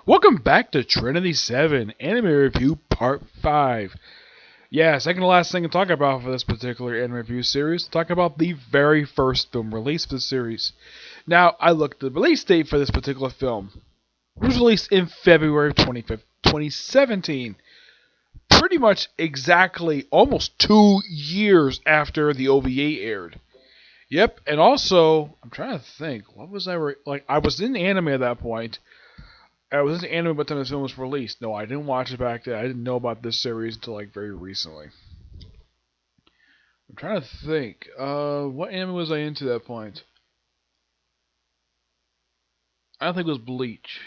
Welcome back to Trinity 7 Anime Review Part 5. Yeah, second to last thing to talk about for this particular anime review series, talk about the very first film released for the series. Now, I looked at the release date for this particular film. It was released in February of 2017. Pretty much exactly almost 2 years after the OVA aired. Yep, and also, I'm trying to think, what was I was in anime at that point. I was into anime by the time this film was released. No, I didn't watch it back then. I didn't know about this series until very recently. I'm trying to think. What anime was I into at that point? I don't think it was Bleach.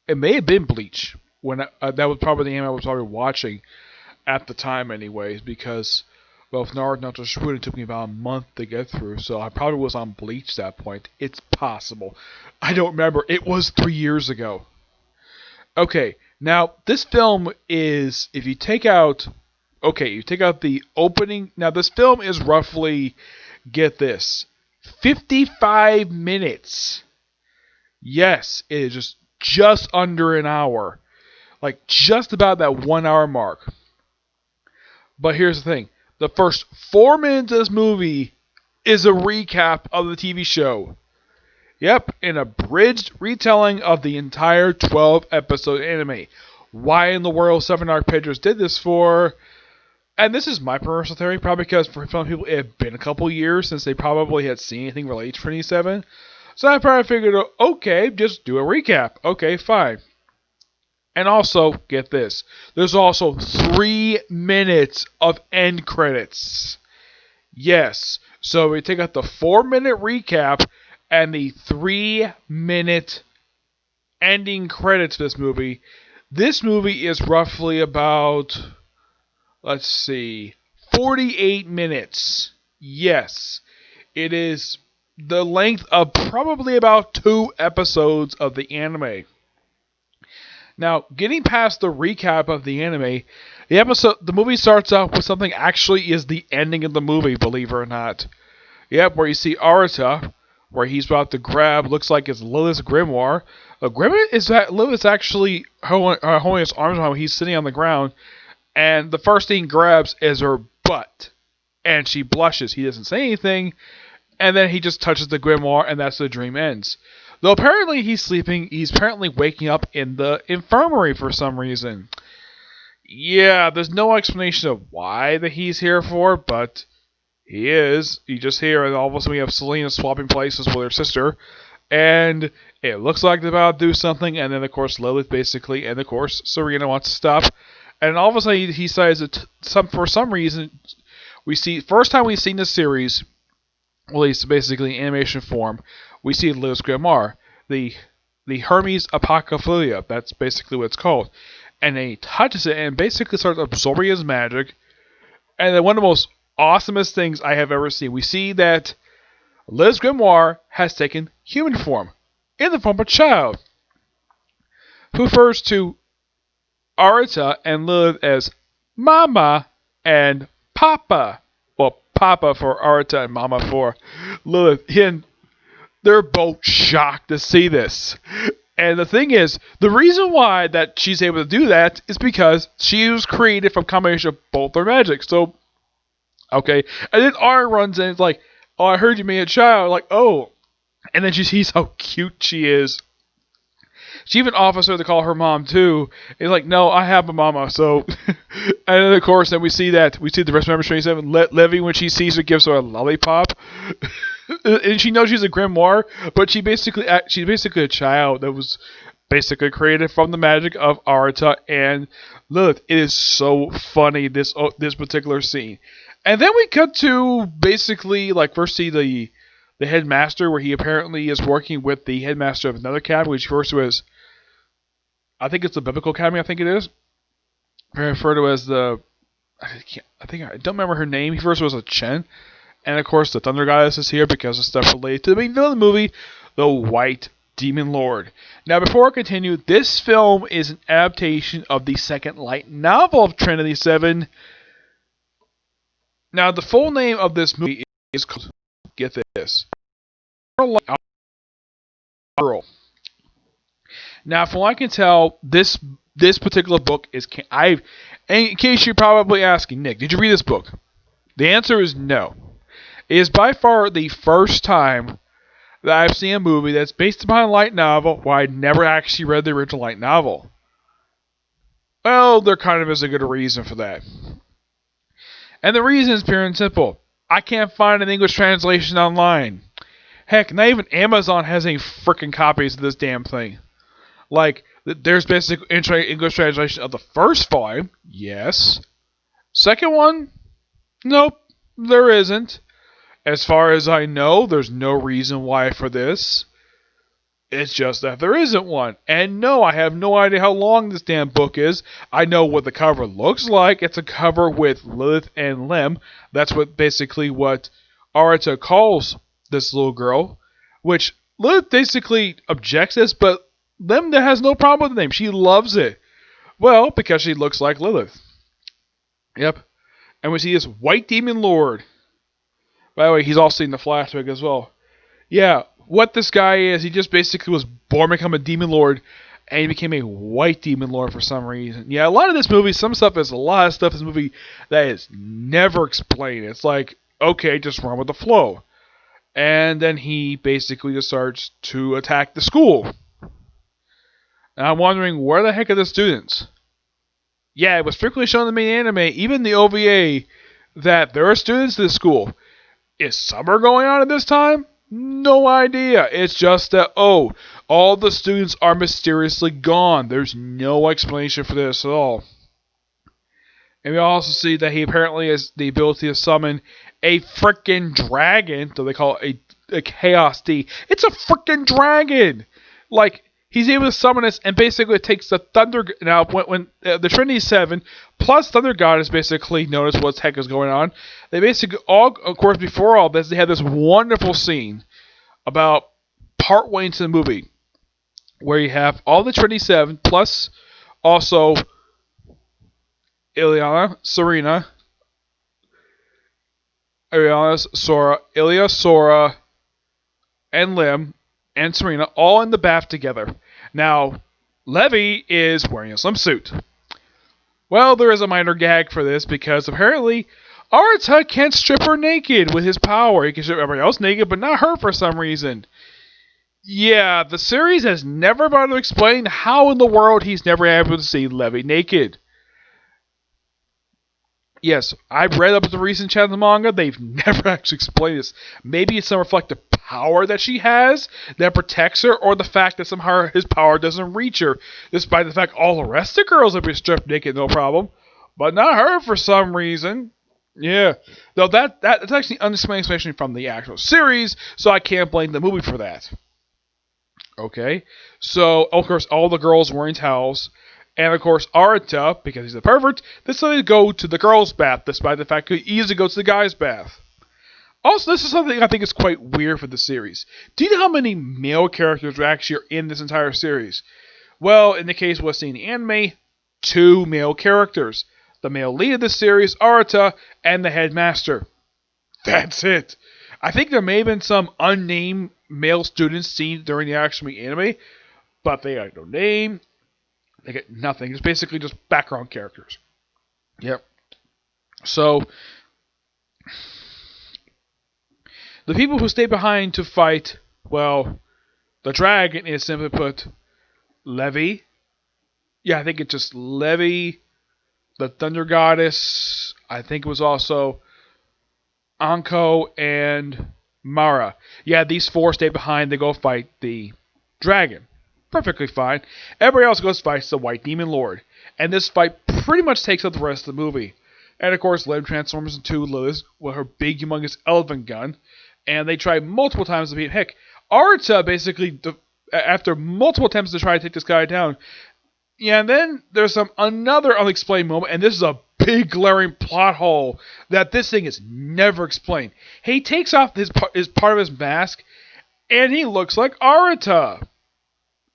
It may have been Bleach that was probably the anime I was probably watching at the time, anyways. Because with Naruto Shippuden, it took me about a month to get through, so I probably was on Bleach at that point. It's possible. I don't remember. It was 3 years ago. Okay, now this film is if you take out you take out the opening. Now this film is roughly, get this, 55 minutes. Yes, it is just under an hour. Like just about that 1 hour mark. But here's the thing. The first 4 minutes of this movie is a recap of the TV show. Yep, an abridged retelling of the entire 12 episode anime. Why in the world Seven Dark Pages did this for? And this is my personal theory, probably because for some people it had been a couple years since they probably had seen anything related to 27. So I probably figured, okay, just do a recap. Okay, fine. And also, get this, there's also 3 minutes of end credits. Yes, so we take out the 4-minute recap and the 3-minute ending credits for this movie. This movie is roughly about, 48 minutes. Yes, it is the length of probably about 2 episodes of the anime. Now, getting past the recap of the anime, the movie starts out with something actually is the ending of the movie, believe it or not. Yep, where you see Arata, where he's about to grab, looks like it's Lilith's grimoire. Lilith's actually holding his arms around him. He's sitting on the ground, and the first thing he grabs is her butt, and she blushes. He doesn't say anything, and then he just touches the grimoire, and that's the dream ends. Though apparently he's sleeping, he's apparently waking up in the infirmary for some reason. Yeah, there's no explanation of why that he's here for, but he is. You just hear, and all of a sudden we have Selena swapping places with her sister, and it looks like they're about to do something, and then of course Lilith basically, and of course Serena wants to stop, and all of a sudden he decides that for some reason, first time we've seen this series, well, at least basically in animation form, we see Lilith's grimoire, the Hermes Apocrypha. That's basically what it's called. And he touches it and basically starts absorbing his magic. And then one of the most awesomest things I have ever seen, we see that Lilith's grimoire has taken human form, in the form of a child, who refers to Arata and Lilith as Mama and Papa. Well, Papa for Arata and Mama for Lilith. And they're both shocked to see this. And the thing is, the reason why that she's able to do that is because she was created from a combination of both their magic. So, okay. And then Ara runs in and is like, oh, I heard you made a child. Like, oh. And then she sees how cute she is. She even offers her to call her mom too. And like, no, I have a mama. So, and then of course, then we see the rest of member 27. Levy, when she sees her, gives her a lollipop. And she knows she's a grimoire, but she's basically a child that was basically created from the magic of Arata and Lilith. It is so funny, this particular scene. And then we cut to basically first see the headmaster, where he apparently is working with the headmaster of another academy, which refers to as, I think it's the Biblical Academy. I think it is referred to as the. I don't remember her name. He refers to as a Chen. And of course, the Thunder Goddess is here because of stuff related to the main villain of the movie, the White Demon Lord. Now, before I continue, this film is an adaptation of the second light novel of Trinity 7. Now, the full name of this movie is called, get this, Girl. Now, from what I can tell, this particular book is in case you're probably asking, Nick, did you read this book? The answer is no. It is by far the first time that I've seen a movie that's based upon a light novel where I never actually read the original light novel. Well, there kind of is a good reason for that. And the reason is pure and simple. I can't find an English translation online. Heck, not even Amazon has any freaking copies of this damn thing. Like, there's basic English translation of the first volume, yes. Second one, nope, there isn't. As far as I know, there's no reason why for this. It's just that there isn't one. And no, I have no idea how long this damn book is. I know what the cover looks like. It's a cover with Lilith and Lem. That's basically what Arata calls this little girl. Which Lilith basically objects this, but Lem has no problem with the name. She loves it. Well, because she looks like Lilith. Yep. And we see this White Demon Lord. By the way, he's also in the flashback as well. Yeah, what this guy is, he just basically was born to become a demon lord, and he became a white demon lord for some reason. Yeah, a lot of this movie, some stuff is a lot of stuff in this movie that is never explained. It's like, okay, just run with the flow. And then he basically just starts to attack the school. And I'm wondering, where the heck are the students? Yeah, it was frequently shown in the main anime, even the OVA, that there are students in this school. Is summer going on at this time? No idea. It's just that, all the students are mysteriously gone. There's no explanation for this at all. And we also see that he apparently has the ability to summon a frickin' dragon, so they call it a Chaos D. It's a frickin' dragon! Like, he's able to summon this, and basically it takes the Thunder... Now, when the Trinity 7 plus Thunder Goddess basically notice what the heck is going on, they basically all, of course, before all this, they had this wonderful scene about part way into the movie where you have all the Trinity 7 plus also Ileana, Sora, and Lim, and Serena all in the bath together. Now, Levi is wearing a swimsuit. Well, there is a minor gag for this because apparently Arata can't strip her naked with his power. He can strip everybody else naked, but not her for some reason. Yeah, the series has never bothered to explain how in the world he's never able to see Levi naked. Yes, I've read up the recent chapter of the manga. They've never actually explained this. Maybe it's some reflective power that she has that protects her, or the fact that somehow his power doesn't reach her, despite the fact all the rest of the girls have been stripped naked, no problem, but not her for some reason. Yeah, though that's actually unexplained explanation from the actual series, so I can't blame the movie for that. Okay, so of course all the girls wearing towels. And of course, Arata, because he's a pervert, decided to go to the girls' bath, despite the fact he easily goes to the guys' bath. Also, this is something I think is quite weird for the series. Do you know how many male characters actually are in this entire series? Well, in the case of what's seen in the anime, 2 male characters. The male lead of the series, Arata, and the headmaster. That's it. I think there may have been some unnamed male students seen during the actual anime, but they have no name. They get nothing. It's basically just background characters. Yep. So, the people who stay behind to fight, well, the dragon is simply put, Levi. Yeah, I think it's just Levi, the Thunder Goddess. I think it was also Anko and Mara. Yeah, these 4 stay behind. They go fight the dragon. Perfectly fine. Everybody else goes fights the White Demon Lord. And this fight pretty much takes up the rest of the movie. And of course, Lem transforms into Lilith with her big, humongous elephant gun. And they try multiple times to beat him. Heck, Arata basically, after multiple attempts to try to take this guy down. Yeah, and then there's another unexplained moment. And this is a big, glaring plot hole that this thing is never explained. He takes off his part of his mask. And he looks like Arata.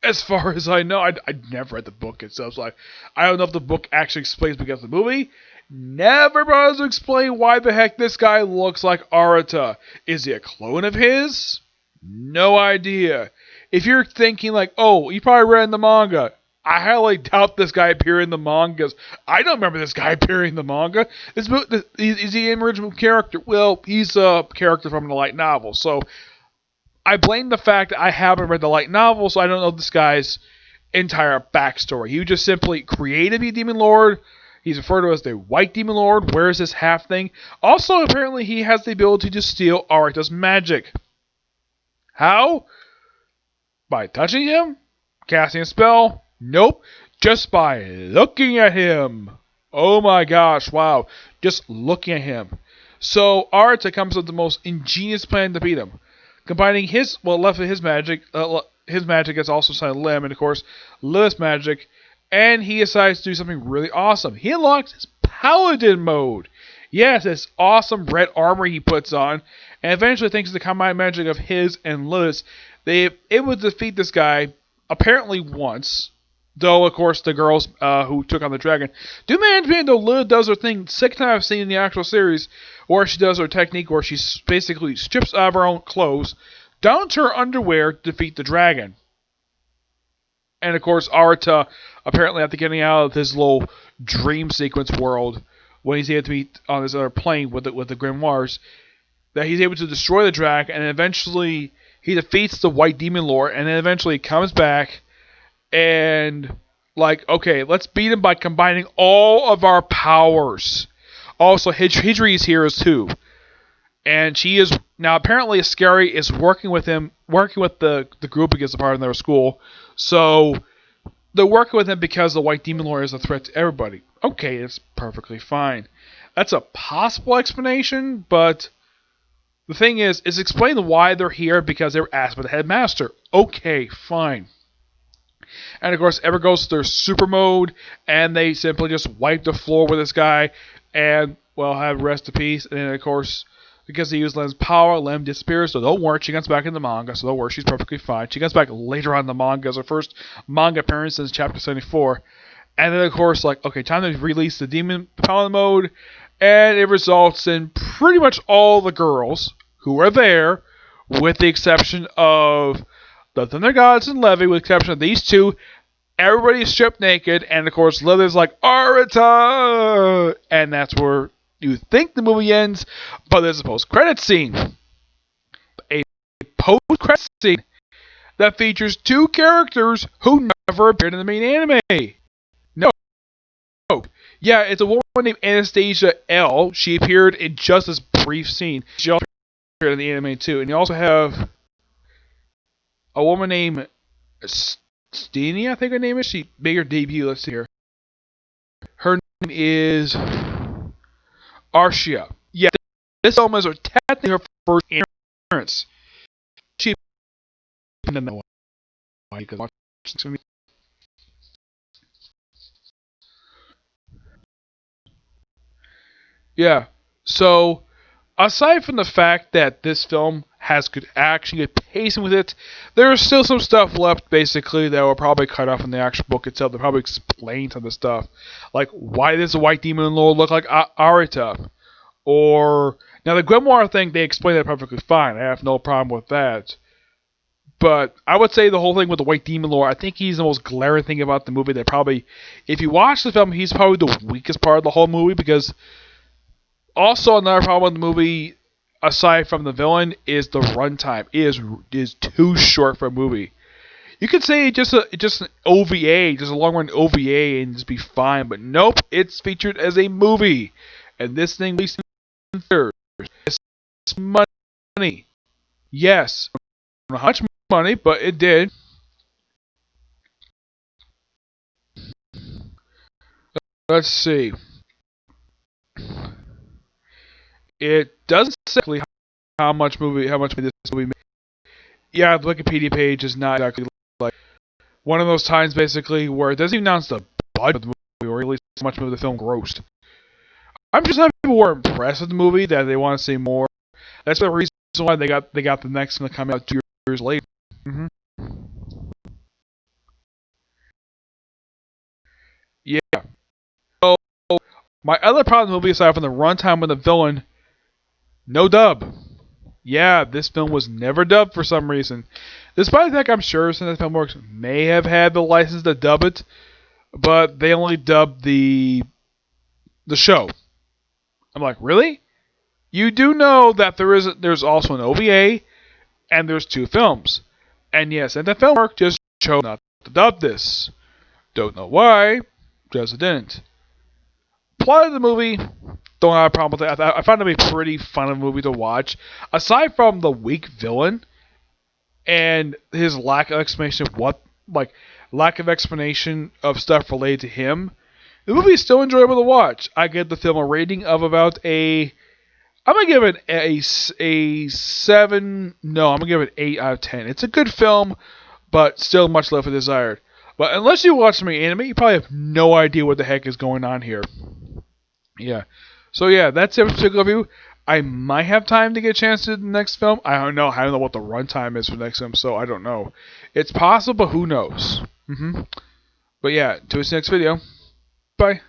As far as I know, I never read the book itself, so I don't know if the book actually explains because of the movie. Never bothers to explain why the heck this guy looks like Arata. Is he a clone of his? No idea. if you're thinking like, oh, you probably read in the manga, I highly doubt this guy appeared in the mangas. I don't remember this guy appearing in the manga. Is he an original character? Well, he's a character from the light novel. So I blame the fact that I haven't read the light novel, so I don't know this guy's entire backstory. He just simply created the Demon Lord. He's referred to as the White Demon Lord, wears this half thing. Also, apparently, he has the ability to steal Arata's magic. How? By touching him? Casting a spell? Nope. Just by looking at him. Oh my gosh, wow. Just looking at him. So, Arata comes up with the most ingenious plan to beat him. Combining his magic is also Silent Limb, and of course, Lilith's magic, and he decides to do something really awesome. He unlocks his Paladin mode. Yes, this awesome red armor he puts on, and eventually, thanks to the combined magic of his and Lilith's, they able to defeat this guy, apparently once, though, of course, the girls who took on the dragon do manage to, though Lilith does her thing, second time I've seen in the actual series, where she does her technique where she basically strips out of her own clothes, down to her underwear to defeat the dragon. And of course, Arata, apparently after getting out of his little dream sequence world, when he's able to be on this other plane with the grimoires, that he's able to destroy the dragon, and eventually he defeats the White Demon Lord, and then eventually comes back, and like, okay, let's beat him by combining all of our powers. Also, Hijri is here as too. And she is now apparently Scary is working with him, working with the group because they're part of their school. So they're working with him because the White Demon Lord is a threat to everybody. Okay, it's perfectly fine. That's a possible explanation, but the thing is, it's explained why they're here because they were asked by the headmaster. Okay, fine. And of course, Ever goes to their super mode, and they simply just wipe the floor with this guy, and, well, have rest in peace. And then, of course, because he used Lem's power, Lem disappears, so don't worry, she comes back in the manga, so don't worry, she's perfectly fine. She comes back later on in the manga as her first manga appearance since chapter 74. And then, of course, like, okay, time to release the Demon Paladin mode, and it results in pretty much all the girls who are there, with the exception of the Thunder Gods and Levi, with the exception of these two. Everybody is stripped naked, and of course, Lilith's like, Arata! And that's where you think the movie ends, but there's a post-credit scene. A post-credit scene that features two characters who never appeared in the main anime. No. Yeah, it's a woman named Anastasia L. She appeared in just this brief scene. She also appeared in the anime too. And you also have a woman named Steenie, I think her name is. She made her debut. Let's see here. Her name is Arshia. Yeah, this film is technically her first appearance. She didn't know why, because yeah. So, aside from the fact that this film has good action, good pacing with it, there is still some stuff left, basically, that will probably cut off in the actual book itself. They'll probably explain some of the stuff. Like, why does the White Demon Lord look like Arata? Or, now the grimoire thing, they explain that perfectly fine. I have no problem with that. But I would say the whole thing with the White Demon Lord, I think he's the most glaring thing about the movie. That probably, if you watch the film, he's probably the weakest part of the whole movie, because also another problem with the movie, aside from the villain, is the runtime. It is too short for a movie. You could say just an OVA, just a long-run OVA, and just be fine. But nope, it's featured as a movie. And this thing released in theaters. It's money. Yes. I don't know how much money, but it did. Let's see. It doesn't say exactly how much this movie made. Yeah, the Wikipedia page is not exactly like one of those times, basically, where it doesn't even announce the budget of the movie, or at least how much the film grossed. I'm just not people were impressed with the movie that they want to see more. That's the reason why they got the next one to come out 2 years later. Mm-hmm. Yeah. So my other problem with the movie, aside from the runtime with the villain, no dub. Yeah, this film was never dubbed for some reason. Despite the fact I'm sure Cinematic Filmworks may have had the license to dub it, but they only dubbed the show. I'm like, really? You do know that there's also an OVA and there's 2 films. And yes, and the Filmworks just chose not to dub this. Don't know why, just it didn't. Plot of the movie, don't have a problem with that. I found it to be a pretty fun movie to watch. Aside from the weak villain and his lack of explanation of lack of explanation of stuff related to him, the movie is still enjoyable to watch. I give the film a rating of about I'm gonna give it a 7. No, I'm gonna give it 8 out of 10. It's a good film, but still much left to be desired. But unless you watch some anime, you probably have no idea what the heck is going on here. Yeah. So yeah, that's it for particular review. I might have time to get a chance to the next film. I don't know. I don't know what the runtime is for the next film, so I don't know. It's possible, but who knows? But yeah, to the next video. Bye.